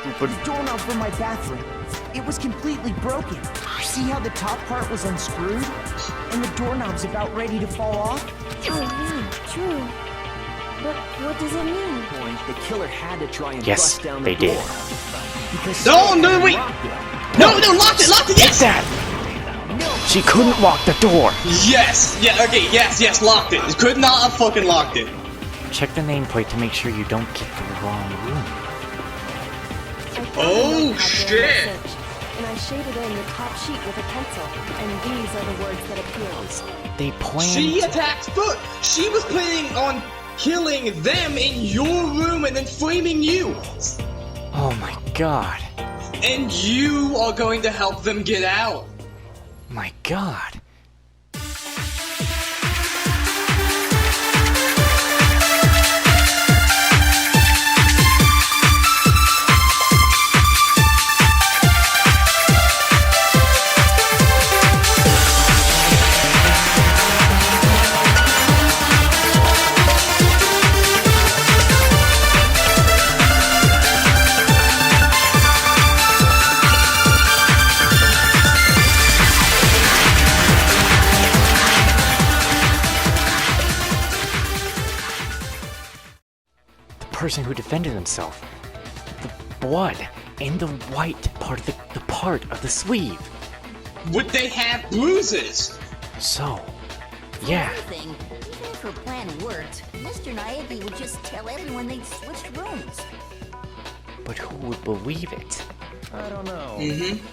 The doorknob for my bathroom. It was completely broken. See how the top part was unscrewed? And the doorknob's about ready to fall off? Oh yeah, true. But what does it mean? The killer had to try and Yes, bust down the they door. did. Because No, wait! No, locked it, yes! That! She couldn't lock the door! Yes, locked it. Could not have fucking locked it. Check the nameplate to make sure you don't get the wrong room. Oh, shit! And I shaded in the top sheet with a pencil, and these are the words that appeared. They planned... She attacked first! She was planning on killing them in your room and then framing you! Oh my god. And you are going to help them get out! My god. Person who defended himself. The blood and the white part of the part of the sleeve. Would they have bruises? So, yeah. Even if her plan worked, Mr. Naegi would just tell everyone they'd switched rooms. But who would believe it? I don't know.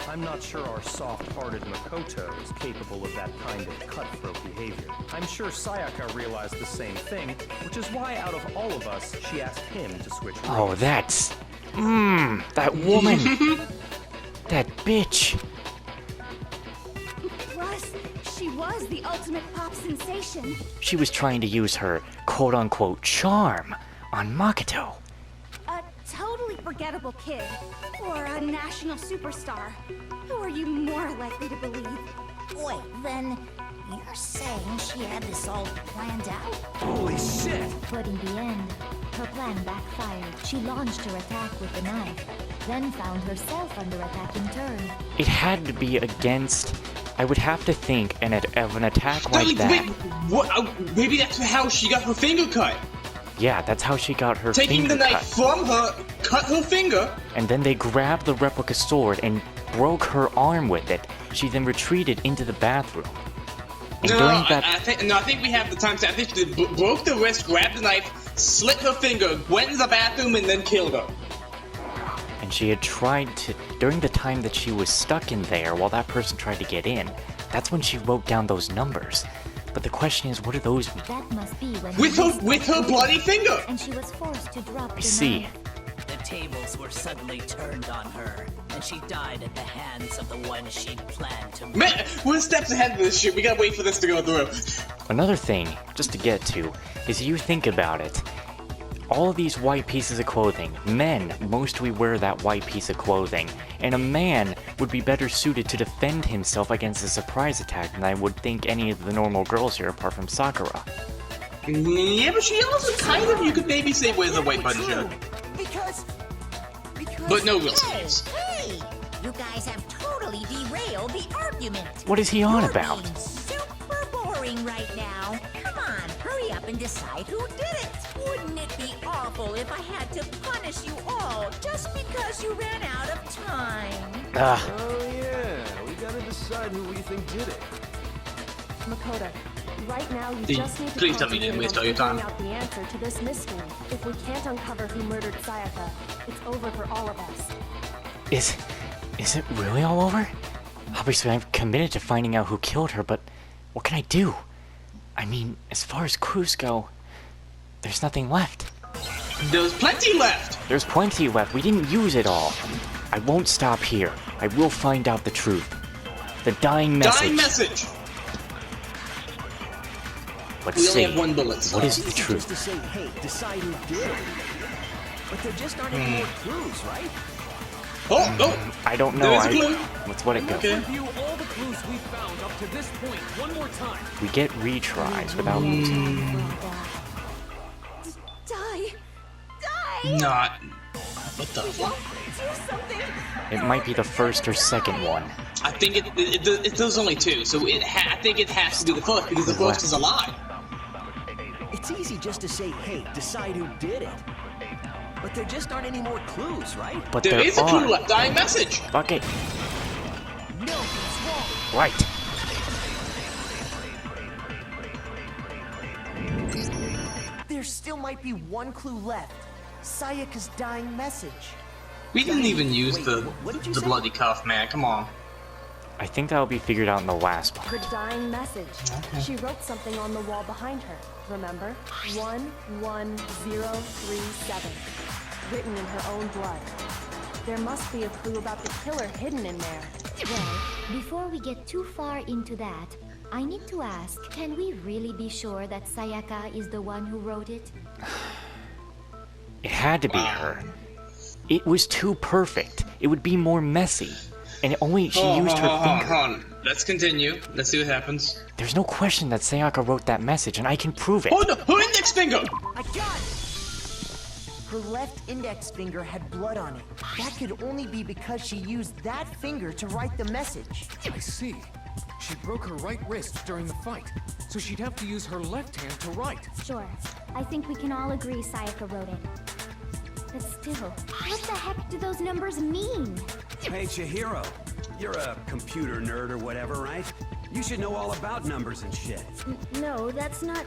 I'm not sure our soft-hearted Makoto is capable of that kind of cutthroat behavior. I'm sure Sayaka realized the same thing, which is why out of all of us, she asked him to switch roles. Oh, that's... that woman. That bitch. Plus, she was the ultimate pop sensation. She was trying to use her quote-unquote charm on Makoto. A totally forgettable kid. Or a national superstar. Who are you more likely to believe? Wait, then you're saying she had this all planned out? Holy shit! But in the end, her plan backfired. She launched her attack with the knife, then found herself under attack in turn. It had to be against... I would have to think of an attack like that. Wait, what? Maybe that's how she got her finger cut. Yeah, that's how she got her Taking finger the knife cut. from her, cut her finger. And then they grabbed the replica sword and broke her arm with it. She then retreated into the bathroom. And during that... I think we have the time to... I think they broke the wrist, grabbed the knife, slit her finger, went in the bathroom, and then killed her. And she had tried to... During the time that she was stuck in there while that person tried to get in, that's when she wrote down those numbers. But the question is, what do those mean? That must be when With her bloody finger! and she was forced to drop the I see. knife. The tables were suddenly turned on her, and she died at the hands of the one she'd planned to murder. Man, we're steps ahead of this shit. We gotta wait for this to go through. Another thing, just to get to, is you think about it. All of these white pieces of clothing, men mostly wear that white piece of clothing, and a man would be better suited to defend himself against a surprise attack than I would think any of the normal girls here apart from Sakura. Yeah, but she also kind of, you could maybe say, wears a white button shirt. Because But no real sleeves. Hey, you guys have totally derailed the argument. What is he on You're about? being super boring right now. Come on, hurry up and decide who did it. Wouldn't it be awful if I had to punish you all just because you ran out of time? Oh yeah, we gotta decide who we think did it. Makoto, right now you Please- just need to please tell me you concentrate didn't waste on all your figuring time. out the answer to this mystery. If we can't uncover who murdered Sayaka, it's over for all of us. Is it really all over? Obviously, I'm committed to finding out who killed her, but what can I do? I mean, as far as clues go, there's nothing left. There's plenty left. There's plenty left. We didn't use it all. I won't stop here. I will find out the truth. The dying message. Dying message. Let's We see. only have one bullet. What is It's the easy truth? just to say, hey, decide who did it. But there just aren't any more clues, right? Oh, I don't know. There's a clue. Let's let it go. Okay. Review all the clues we found up to this point one more time. We get retries without... Die! Die! Not. What the fuck? It might be the first or second one. I think there's only two, so I think it has to be the first because the first is alive. It's easy just to say, hey, decide who did it. But there just aren't any more clues, right? But There is a are. clue left, dying message. Fuck it. No, it's wrong. Right. There still might be one clue left. Sayaka's dying message. We didn't even use Wait, the what did you the say? bloody cuff, man. Come on. I think that'll be figured out in the last Her part. dying message. She wrote something on the wall behind her. Remember? 11037. Written in her own blood. There must be a clue about the killer hidden in there. Well, before we get too far into that, I need to ask, can we really be sure that Sayaka is the one who wrote it? It had to be her. It was too perfect. It would be more messy. And she used her finger. Hold on. Let's continue. Let's see what happens. There's no question that Sayaka wrote that message, and I can prove it. Oh no! Her index finger! I got it! Her left index finger had blood on it. That could only be because she used that finger to write the message. I see. She broke her right wrist during the fight, so she'd have to use her left hand to write. Sure. I think we can all agree Sayaka wrote it. But still, what the heck do those numbers mean? Hey, Chihiro. You're a computer nerd or whatever, right? You should know all about numbers and shit. No, that's not...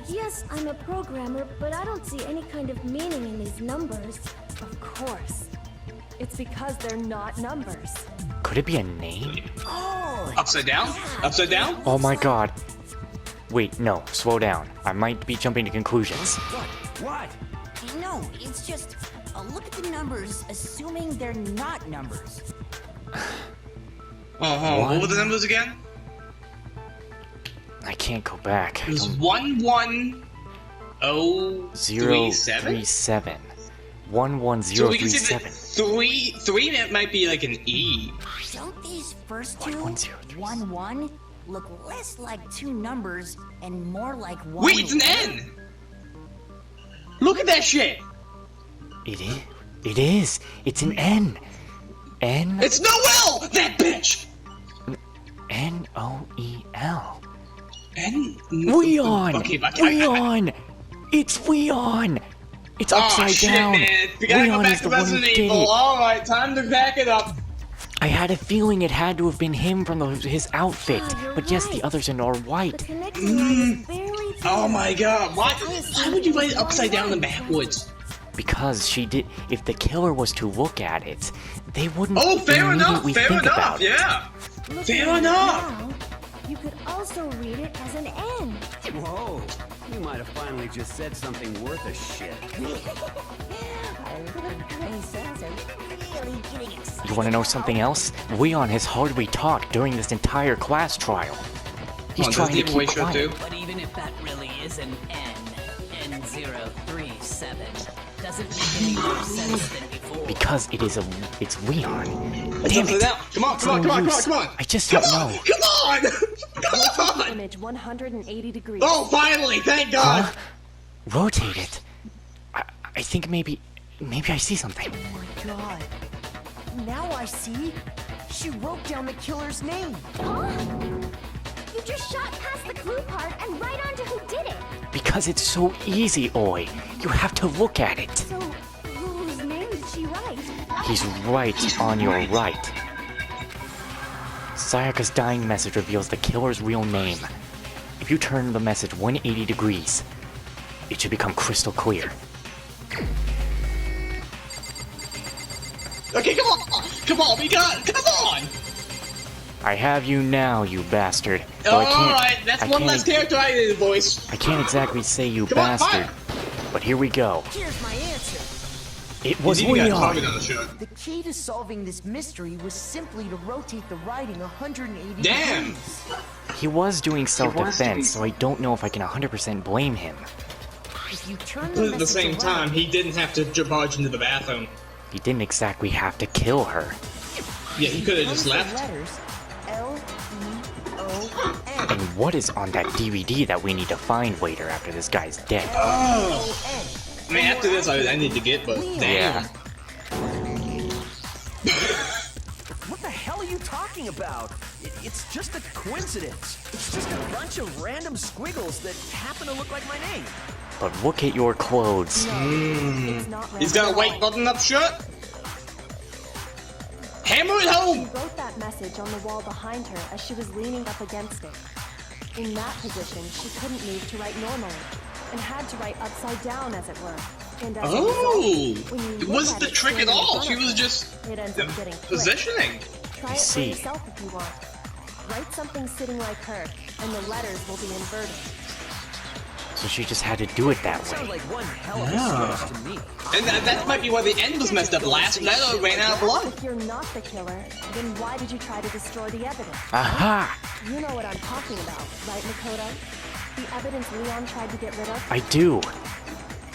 Yes, I'm a programmer, but I don't see any kind of meaning in these numbers. Of course. It's because they're not numbers. Could it be a name? Upside down? Upside down? Oh my god. Wait, no, slow down. I might be jumping to conclusions. What? No, it's just look at the numbers, assuming they're not numbers. What were the numbers again? I can't go back. It was 11037. 037. So we can see that 11037. three that might be like an E. Don't these first two, 11037. 1-1, look less like two numbers and more like one? Wait, it's an N! Look at that shit! It is. It is. It's an N. N. It's Noel! That bitch! N-O-E-L. N? Weon! Okay, but Weon! It's Weon! It's upside shit, down. Man. We gotta go Weon back is to the one who Resident did Evil. it. Alright, time to back it up. I had a feeling it had to have been him from his outfit, you're but yes, the right. others are The white. connection line is barely Oh my god, why would you write it upside down and backwards? Because she did. If the killer was to look at it, they wouldn't Oh, fair enough, immediately fair think enough, about it. yeah. Looking Fair at it enough. now, you could also read it as an N. Whoa. You might have finally just said something worth a shit. Our little princess are really getting excited. You want to know something else? Weon has hardly talked during this entire class trial. He's Does trying the to giveaway keep show quiet. too? But even if that really is an N037, doesn't make any more sense than before. Because it's Weon. It's Damn upside it! down. Come on, come on, come on, come on, come on. I just Come don't on, know. come on! Come on! Image 180 degrees. Oh, finally, thank God! Huh? Rotate it. I think maybe I see something. Oh my god. Now I see. She wrote down the killer's name. You just shot past the clue part and right onto who did it. Because it's so easy, Oi. You have to look at it. So, whose name did she write? He's right on your right. Sayaka's dying message reveals the killer's real name. If you turn the message 180 degrees, it should become crystal clear. Okay, come on! Come on, we got it! Come on! I have you now, you bastard. Though I can't- Alright, that's I one can't- less character I did voice. I can't exactly say you Come on, bastard, but here we go. Here's my answer. It was You guys Weon. probably know the show. The key to solving this mystery was simply to rotate the writing 180 Damn! degrees. He was doing self-defense, so I don't know if I can 100% blame him. If you turn But the at the message same around, time, he didn't have to barge into the bathroom. He didn't exactly have to kill her. Yeah, he could have just comes the left. letters L-E-O-N. And what is on that DVD that we need to find later after this guy's dead? Oh! I mean, after this, I need to get, but damn. Yeah. What the hell are you talking about? It's just a coincidence. It's just a bunch of random squiggles that happen to look like my name. But look at your clothes. It's not He's got a white button-up shirt. Hammer it She home. wrote that message on the wall behind her as she was leaning up against it. In that position, she couldn't move to write normally, and had to write upside down, as it were. And as a result, when you It look wasn't at the it trick at standing in all. front She of was her, just it ends up getting flipped. positioning. Try it see. for yourself if you want. Write something sitting like her, and the letters will be inverted. So she just had to do it that Sounds way. like one hell of a stretch to me. And that might be why the end was messed up. Last letter ran out of blood. If you're not the killer, then why did you try to destroy the evidence? Aha! You know what I'm talking about, right, Makoto? The evidence Leon tried to get rid of? I do.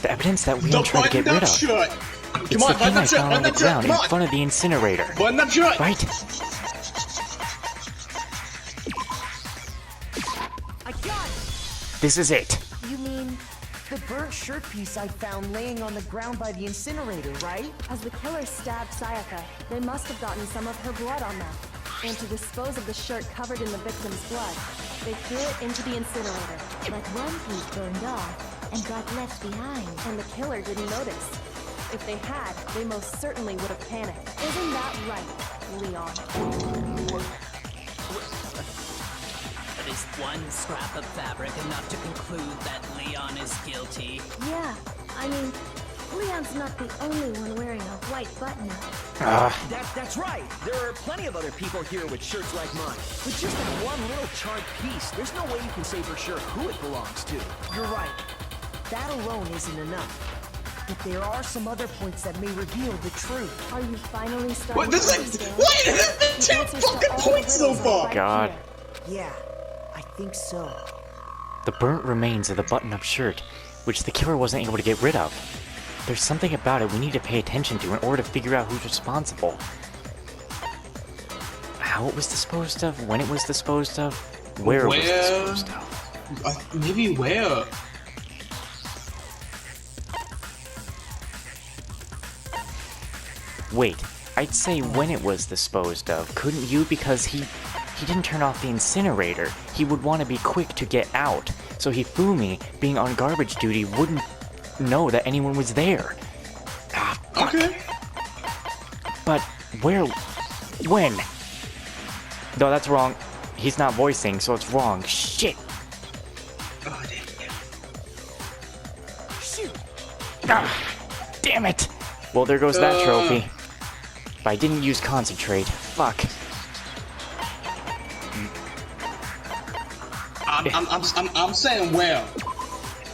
The evidence that Leon tried to get rid button-up of. shirt. It's Come the on, thing I button-up shirt, found on the button-up shirt, ground come in on. front of the incinerator. Button-up shirt. Right? I got it! This is it. You mean the burnt shirt piece I found laying on the ground by the incinerator, right? As the killer stabbed Sayaka, they must have gotten some of her blood on them. And to dispose of the shirt covered in the victim's blood, they threw it into the incinerator. But one piece burned off and got left behind. And the killer didn't notice. If they had, they most certainly would have panicked. Isn't that right, Leon? Is one scrap of fabric enough to conclude that Leon is guilty? Yeah, I mean, Leon's not the only one wearing a white button-up. That's right. There are plenty of other people here with shirts like mine. With just that one little charred piece, there's no way you can say for sure who it belongs to. You're right. That alone isn't enough. But there are some other points that may reveal the truth. Are you finally starting What? This to is understand? wait. This is The 10 answers to fucking all the points so riddles are far. right God. here. Yeah, I think so. The burnt remains of the button-up shirt, which the killer wasn't able to get rid of. There's something about it we need to pay attention to in order to figure out who's responsible. How it was disposed of, when it was disposed of, where it was disposed of. Maybe where? Wait, I'd say when it was disposed of, couldn't you? Because he didn't turn off the incinerator. He would want to be quick to get out, so Hifumi, being on garbage duty, wouldn't know that anyone was there. Ah, fuck. Okay. But where? When? No, that's wrong. He's not voicing, so it's wrong. Shit. Oh, damn. Shoot! Ah, damn it. Well, there goes that trophy. But I didn't use concentrate. Fuck. I'm saying where.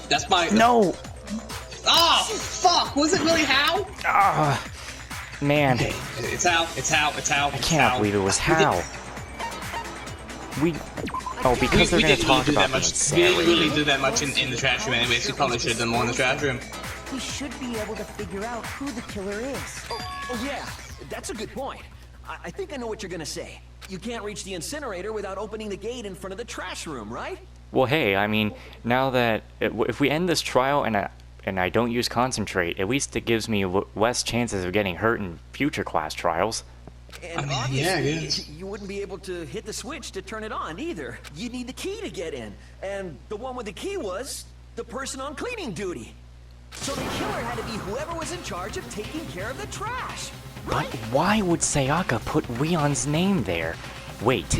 That's my. No. Oh fuck! Was it really how? Ah, man. It's how. It's how. It's how. I cannot believe it was how. We. Oh, because they're gonna talk about the We incinerator. didn't really do that much in the trash room anyways. We probably should have done more in the trash room. We should be able to figure out who the killer is. Oh yeah, that's a good point. I think I know what you're gonna say. You can't reach the incinerator without opening the gate in front of the trash room, right? Well, hey, I mean, now that if we end this trial and I don't use concentrate, at least it gives me less chances of getting hurt in future class trials. And I mean, yeah, I obviously, guess. you wouldn't be able to hit the switch to turn it on either. You need the key to get in. And the one with the key was the person on cleaning duty. So the killer had to be whoever was in charge of taking care of the trash. But Right? why would Sayaka put Leon's name there? Wait,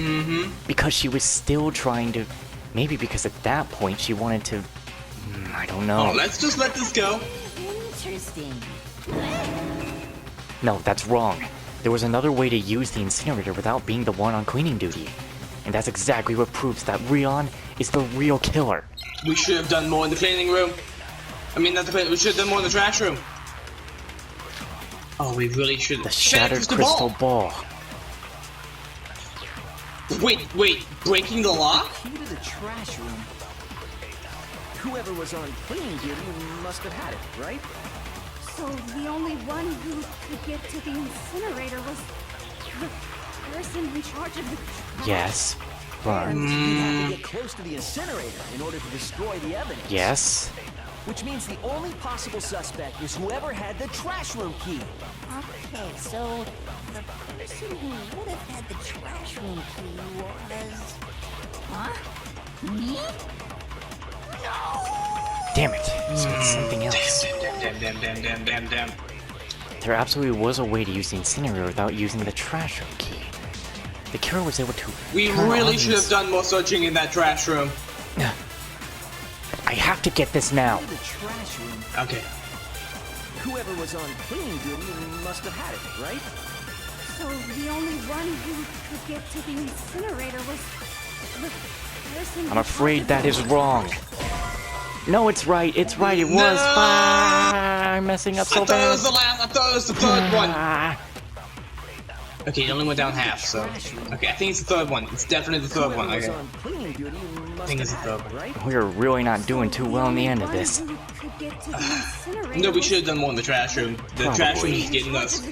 because she was still trying to... Maybe because at that point she wanted to... I don't know. Oh, let's just let this go. Interesting. No, that's wrong. There was another way to use the incinerator without being the one on cleaning duty. And that's exactly what proves that Leon is the real killer. We should have done more in the cleaning room. I mean, not the cleaning. We should have done more in the trash room. Oh, we really should. The shattered the crystal ball. Wait, breaking the lock? Key to the trash room. Whoever was on cleaning duty must have had it, right? So the only one who could get to the incinerator was the person in charge of the trash. Yes, but... And you'd have to get close to the incinerator in order to destroy the evidence. Yes. which means the only possible suspect is whoever had the trash room key. Okay, so the person who would have had the trash room key was... Huh? Me? Damn it. So it's something else. Damn. There absolutely was a way to use the incinerator without using the trash room key. The killer was able to... We really should have done more searching in that trash room. I have to get this now. The trash room. Okay. Whoever was on cleaning duty must have had it, right? So the only one who could get to the incinerator was the person. I'm afraid that is wrong. No, it's right. It's right. It was. I'm messing up so I thought it bad. was the last. I thought it was the third one. Okay, it only went down half, so... Okay, I think it's the third one. It's definitely the third one. Okay. I think it's the third one. We're really not doing too well in the end of this. No, we should have done more in the trash room. The trash room is getting us.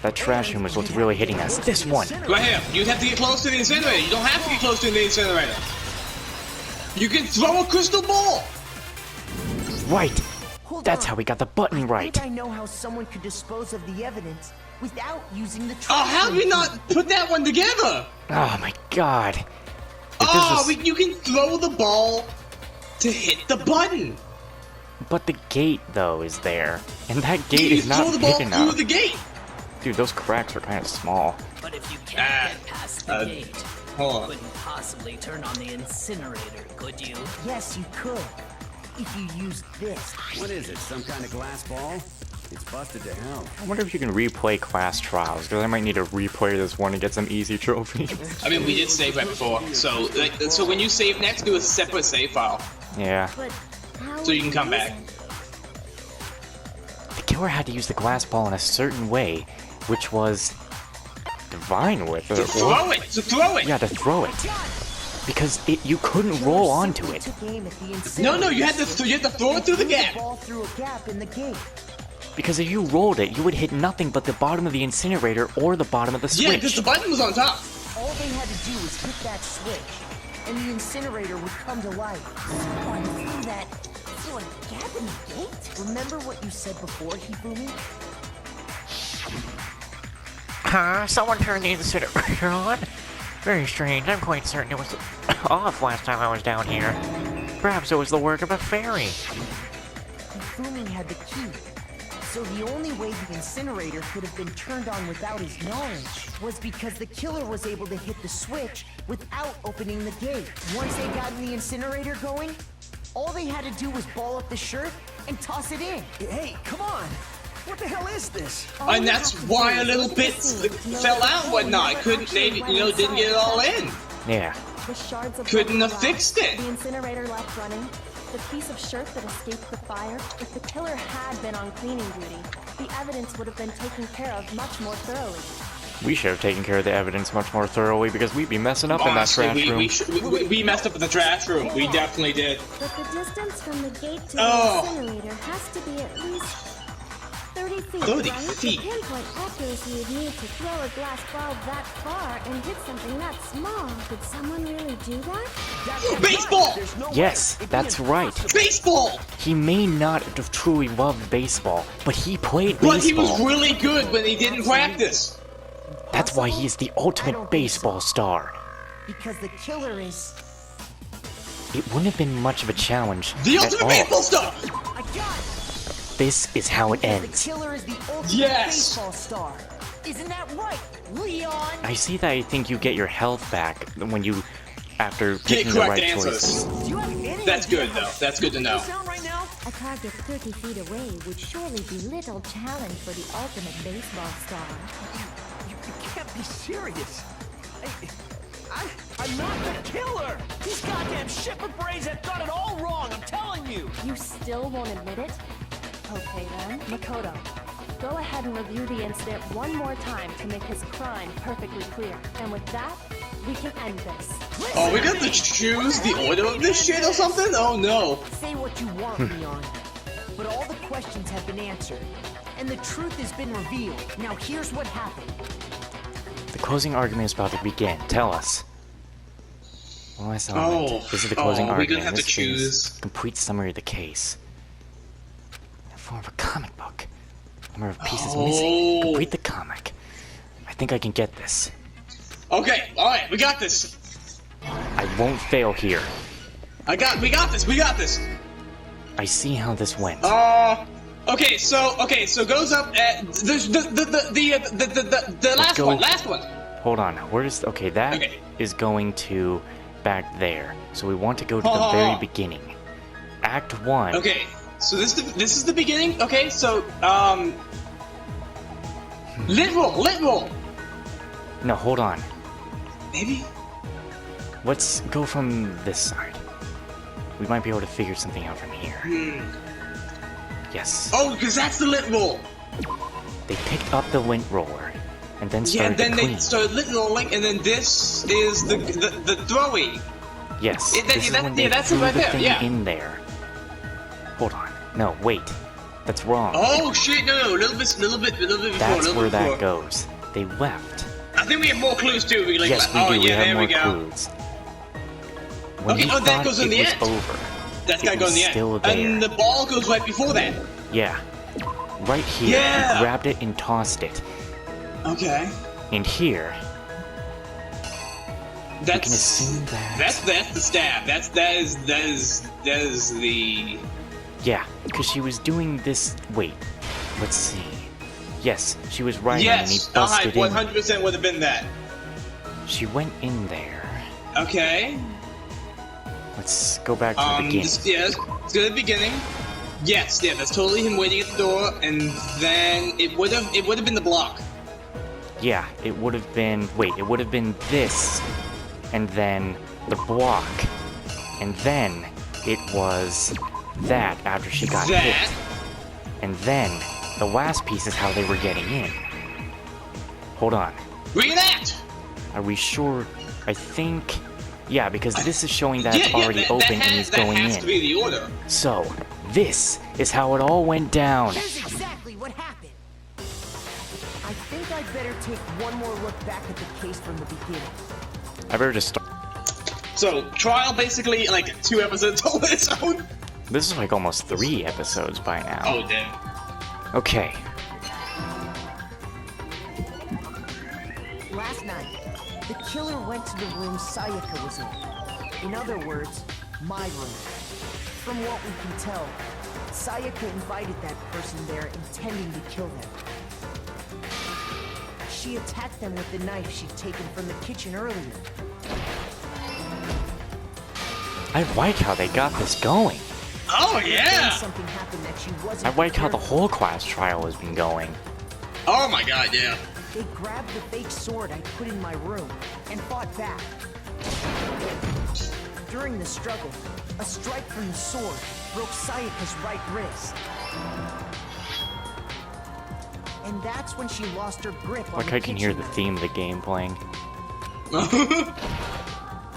That trash room is what's really hitting us. This one. Right here. You have to get close to the incinerator. You don't have to get close to the incinerator. You can throw a crystal ball. Right. That's how we got the button right. I think I know how someone could dispose of the evidence without using the trash. Oh, how did we not put that one together? Oh my god. You can throw the ball to hit the button. But the gate, though, is there. And that gate is not throw the ball big through enough. the gate. Dude, those cracks are kind of small. But if you can't get past the gate, hold on. you couldn't possibly turn on the incinerator, could you? Yes, you could. If you used this. What is it, some kind of glass ball? It's busted to hell. I wonder if you can replay class trials, because I might need to replay this one to get some easy trophies. I mean, we did save right before, so when you save next, do a separate save file. Yeah. So you can come back. The killer had to use the glass ball in a certain way, which was divine with it. To throw it! To throw it! Yeah, to throw it. Because you couldn't roll onto it. No, you had to throw it through the gap. Ball through a gap in the gate. Because if you rolled it, you would hit nothing but the bottom of the incinerator or the bottom of the switch. Yeah, because the button was on top. All they had to do was hit that switch, and the incinerator would come to life. Someone threw a gap in the gate? Remember what you said before, Hifumi? Someone turned the incinerator on? Very strange. I'm quite certain it was off last time I was down here. Perhaps it was the work of a fairy. Hifumi had the key. So the only way the incinerator could have been turned on without his knowledge was because the killer was able to hit the switch without opening the gate. Once they got the incinerator going, all they had to do was ball up the shirt and toss it in. Hey, come on! What the hell is this? And that's why a little bits fell out and whatnot. Didn't get it all in. Yeah. The shards of Couldn't have glass, fixed it. The incinerator left running. The piece of shirt that escaped the fire. If the killer had been on cleaning duty, the evidence would have been taken care of much more thoroughly. We should have taken care of the evidence much more thoroughly because we'd be messing up in that trash room. We messed up in the trash room. We definitely did. But the distance from the gate to Oh. the incinerator has to be at least 30 feet, 30 right? feet. To pinpoint accuracy, you'd need to throw a glass ball that far and hit something that small. Could someone really do that? Baseball! Yes, that's right. Baseball! He may not have truly loved baseball, but he played baseball. But he was really good when he didn't practice. That's why he's the ultimate baseball star. Because the killer is... It wouldn't have been much of a challenge The at ultimate all. baseball star! I got it! This is how it The ends. killer is the ultimate Yes! baseball star. Isn't that right, Leon? I see that I think you get your health back when you, after Get picking the correct right answers. choices. That's good, though. That's good to know. A target 30 feet away would surely be little challenge for the ultimate baseball star. You can't be serious. I'm not the killer! These goddamn shepherd brains have got it all wrong, I'm telling you! You still won't admit it? Okay then, Makoto. Go ahead and review the incident one more time to make his crime perfectly clear. And with that, we can end this. Oh, we got to choose the order of this shit or something? Oh no. Say what you want, Leon. But all the questions have been answered. And the truth has been revealed. Now here's what happened. The closing argument is about to begin. Tell us. Last element. This is the closing we're argument. gonna have to This is choose. complete summary of the case. In the form of a comic book. Number of pieces missing. Complete the comic. I think I can get this. Okay, alright, we got this. I won't fail here. We got this. I see how this went. Okay, so goes up at the last one. Hold on. Where's that is going to back there. So we want to go to the very beginning. Act 1. Okay, so this is the beginning. Okay, so lit roll. No, hold on. Maybe. Let's go from this side. We might be able to figure something out from here. Yes. Oh, because that's the lit roll. They picked up the lint roller and then started to clean. They started lit rolling, and then this is the throwy. Yes. That's it right there. Yeah. In there. Hold on. No, wait. That's wrong. Oh shit! No, a little bit before. That's where that goes. They left. I think we have more clues too. Yes, we do. We have more clues. When that goes in the end. Over, that's gotta go in the end. Still there. And the ball goes right before that. Yeah. Right here. Yeah. You grabbed it and tossed it. Okay. And here. That's. You can assume that. That's the stab. That is the. Yeah, because she was doing this. Wait. Let's see. Yes, she was writing and he Yes, busted in. 100% would have been that. She went in there. Okay. Let's go back to the beginning. Let's go to the beginning. Yes, yeah, that's totally him waiting at the door, and then it would have been the block. Yeah, it would have been. Wait, it would have been this, and then the block, and then it was that after she got hit, and then the last piece is how they were getting in. Hold on. Reenact! Are we sure? I think. Yeah, because this is showing that it's already open and he's going in. That has to be the order. So, this is how it all went down. Here's exactly what happened. I think I'd better take one more look back at the case from the beginning. I better just start. So, trial basically like 2 episodes on its own. This is like almost 3 episodes by now. Oh, damn. Okay. Last night, the killer went to the room Sayaka was in. In other words, my room. From what we can tell, Sayaka invited that person there intending to kill them. She attacked them with the knife she'd taken from the kitchen earlier. I like how they got this going. Oh, yeah! Something happened that she wasn't I like how the prepared whole class trial has been going. Oh my god, yeah. They grabbed the fake sword I put in my room and fought back. During the struggle, a strike from the sword broke Sayaka's right wrist. And that's when she lost her grip on Like the I can hear kitchen the knife. theme of the game playing.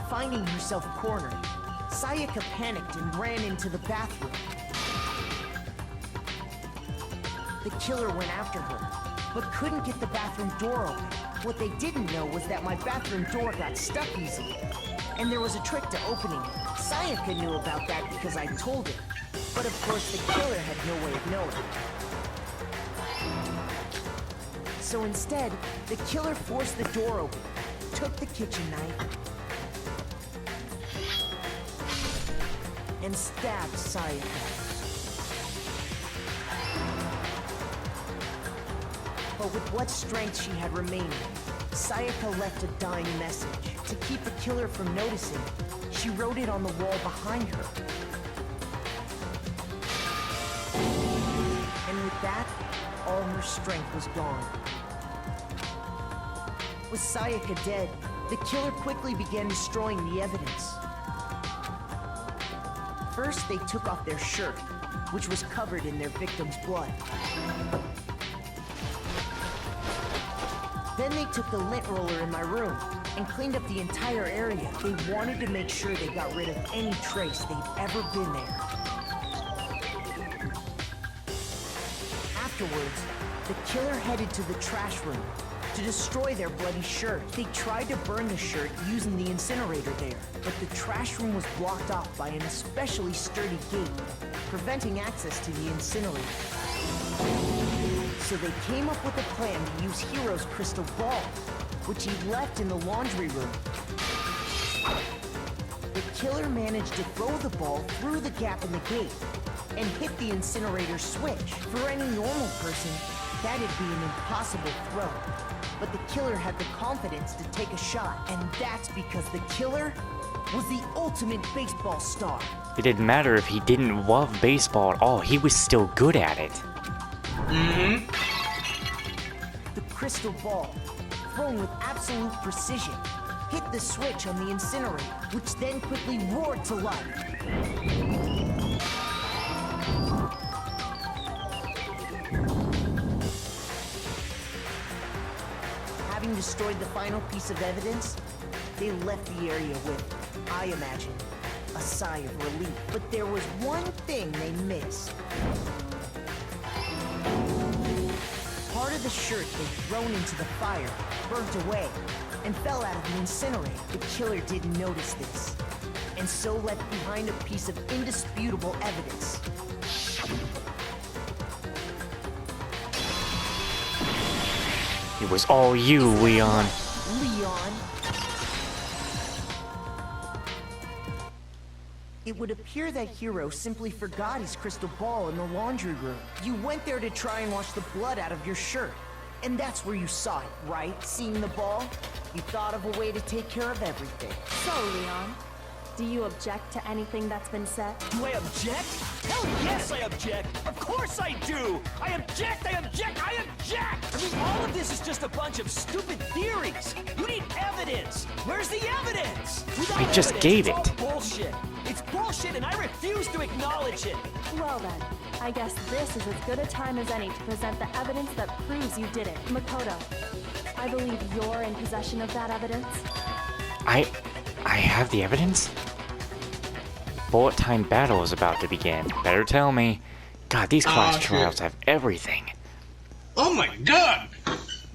Finding herself cornered, Sayaka panicked and ran into the bathroom. The killer went after her, but couldn't get the bathroom door open. What they didn't know was that my bathroom door got stuck easily, and there was a trick to opening it. Sayaka knew about that because I told her, but of course the killer had no way of knowing. So instead, the killer forced the door open, took the kitchen knife, and stabbed Sayaka. But with what strength she had remaining, Sayaka left a dying message. To keep the killer from noticing, she wrote it on the wall behind her. And with that, all her strength was gone. With Sayaka dead, the killer quickly began destroying the evidence. First, they took off their shirt, which was covered in their victim's blood. Then they took the lint roller in my room and cleaned up the entire area. They wanted to make sure they got rid of any trace they'd ever been there. Afterwards, the killer headed to the trash room to destroy their bloody shirt. They tried to burn the shirt using the incinerator there, but the trash room was blocked off by an especially sturdy gate, preventing access to the incinerator. So they came up with a plan to use Hiro's crystal ball, which he left in the laundry room. The killer managed to throw the ball through the gap in the gate and hit the incinerator switch. For any normal person, that'd be an impossible throw. But the killer had the confidence to take a shot, and that's because the killer was the ultimate baseball star. It didn't matter if he didn't love baseball at all, he was still good at it. The crystal ball, thrown with absolute precision, hit the switch on the incinerator, which then quickly roared to life. Having destroyed the final piece of evidence, they left the area with, I imagine, a sigh of relief. But there was one thing they missed. Part of the shirt they'd thrown into the fire burnt away and fell out of the incinerator. The killer didn't notice this, and so left behind a piece of indisputable evidence. It was all you, Leon. Leon? It would appear that Hiro simply forgot his crystal ball in the laundry room. You went there to try and wash the blood out of your shirt. And that's where you saw it, right? Seeing the ball? You thought of a way to take care of everything. So, Leon, do you object to anything that's been said? Do I object? Hell yes, I object! Of course I do! I object! I object! I object! I mean, all of this is just a bunch of stupid theories! You need evidence! Where's the evidence? Without I just evidence, gave it's it. all bullshit! It's bullshit and I refuse to acknowledge it! Well then, I guess this is as good a time as any to present the evidence that proves you did it. Makoto, I believe you're in possession of that evidence. I have the evidence? Bullet time battle is about to begin. Better tell me. God, these class trials have everything. Oh my god!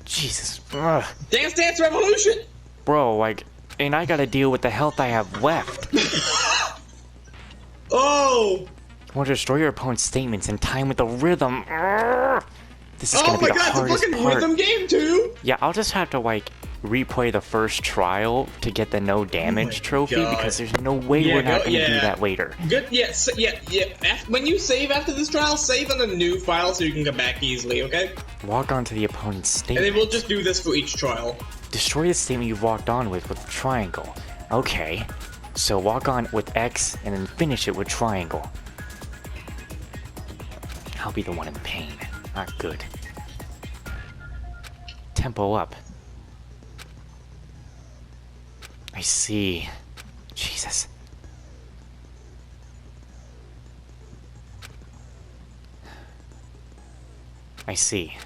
Jesus. Ugh. Dance Dance Revolution! Bro, like, and I gotta deal with the health I have left. Oh! Want to destroy your opponent's statements in time with the rhythm. Ugh. This is gonna be the hardest it's a fucking part. rhythm game too! Yeah, I'll just have to, like, replay the first trial to get the no damage trophy because there's no way we're not gonna do that later. Good, when you save after this trial, save on a new file so you can come back easily, okay? Log on to the opponent's statement. And then we'll just do this for each trial. Destroy the statement you've walked on with a triangle. Okay, so walk on with X and then finish it with triangle. I'll be the one in pain. Not good. Tempo up. I see. Jesus. I see.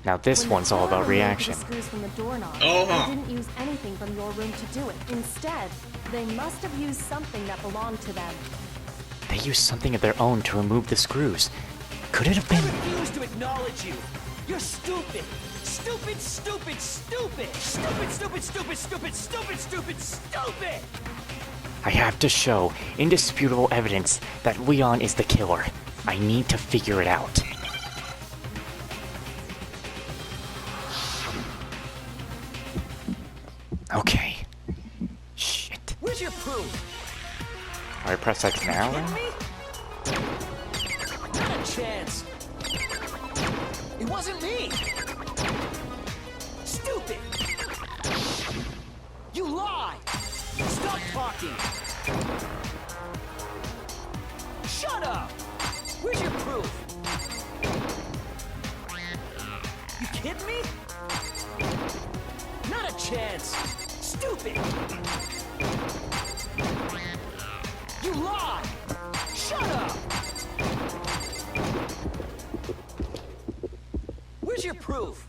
Now this one's all about reaction. They didn't use anything from your room to do it. Instead, they must have used something that belonged to them. They used something of their own to remove the screws. Could it have been... I refuse to acknowledge you! You're stupid! Stupid, stupid, stupid! Stupid, stupid, stupid, stupid, stupid, stupid, stupid! I have to show indisputable evidence that Leon is the killer. I need to figure it out. Okay. Shit. Where's your proof? Alright, press X now. Not a chance! It wasn't me! Stupid! You lie! Stop talking! Shut up! Where's your proof? You kidding me? Not a chance! Stupid! You lie! Shut up! Where's your proof?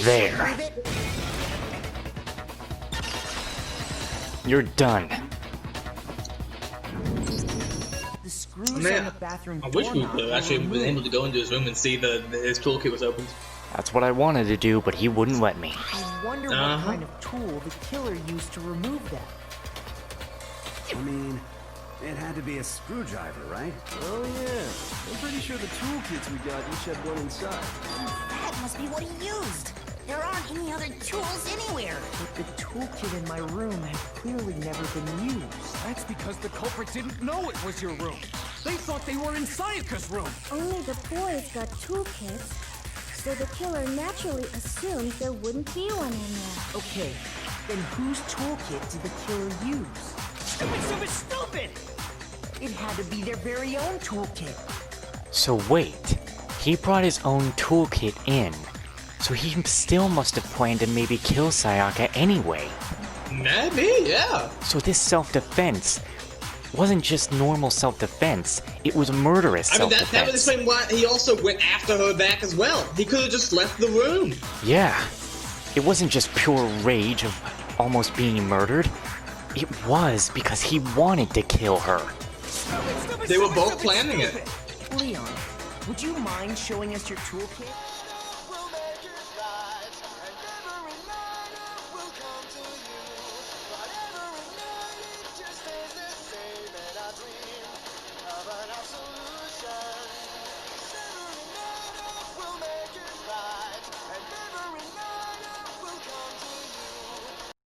There. You're done. screws on Man, the bathroom I wish we doorknob would were actually been removed. able to go into his room and see his toolkit was opened. That's what I wanted to do, but he wouldn't let me. I wonder what kind of tool the killer used to remove that. I mean, it had to be a screwdriver, right? Oh yeah. I'm pretty sure the toolkits we got each had one inside. That must be what he used. There aren't any other tools anywhere. But the toolkit in my room had clearly never been used. That's because the culprit didn't know it was your room. They thought they were in Sayaka's room. Only the boys got toolkits, so the killer naturally assumed there wouldn't be one in there. Okay, then whose toolkit did the killer use? Stupid! It had to be their very own toolkit. So wait, he brought his own toolkit in, so he still must have planned to maybe kill Sayaka anyway. Maybe, yeah. So this self-defense wasn't just normal self-defense, it was murderous I mean, that would self-defense. explain why he also went after her back as well. He could have just left the room. Yeah, it wasn't just pure rage of almost being murdered. It was because he wanted to kill her. They were both planning it. Leon, would you mind showing us your toolkit?